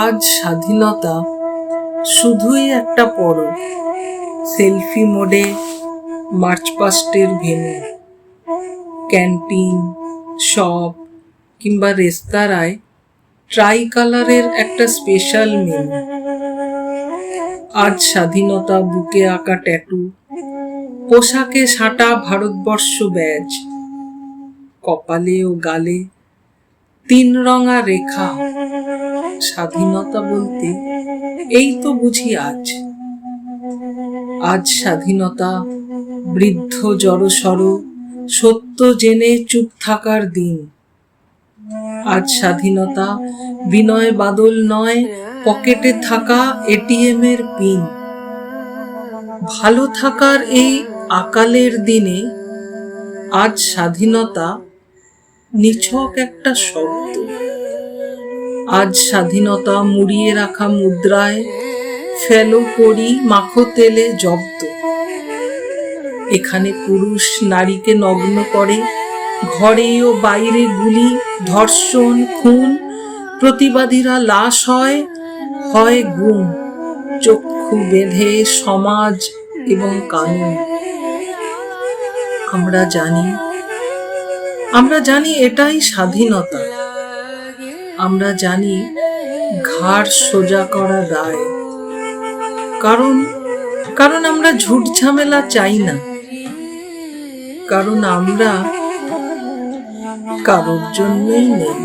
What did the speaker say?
আজ স্বাধীনতা শুধুই একটা পরব, সেলফি মোডে মার্চ পাস্টের ভেন্যু, ক্যান্টিন, শপ কিংবা রেস্তোরাঁয় ট্রাই কালারের একটা স্পেশাল মেনু। আজ স্বাধীনতা বুকে আঁকা ট্যাটু, পোশাকে সাঁটা ভারতবর্ষ ব্যাজ, কপালে ও গালে 3 রঙা রেখা। স্বাধীনতা বলতে এই তো বুঝি আজ। আজ স্বাধীনতা বৃদ্ধ জড়সড় সত্য জেনে চুপ থাকার দিন। আজ স্বাধীনতা বিনয় বাদল নয়, পকেটে থাকা এটিএম এর পিন। ভালো থাকার এই আকালের দিনে আজ স্বাধীনতা নিছক একটা শব্দ। আজ স্বাধীনতা মুড়িয়ে রাখা মুদ্রায় ফেলো করি মাখো তেলে জব্দ। এখানে পুরুষ নারীকে নগ্ন করে, ঘরে ও বাইরে গুলি, ধর্ষণ, খুন, প্রতিবাদীরা লাশ হয় গুম। চক্ষু বেঁধে সমাজ এবং কানুন। আমরা জানি এটাই স্বাধীনতা। আমরা জানি ঘাড় সোজা করা দায়। কারণ আমরা ঝুট ঝামেলা চাই না। কারণ আমরা কারোর জন্যই নেই।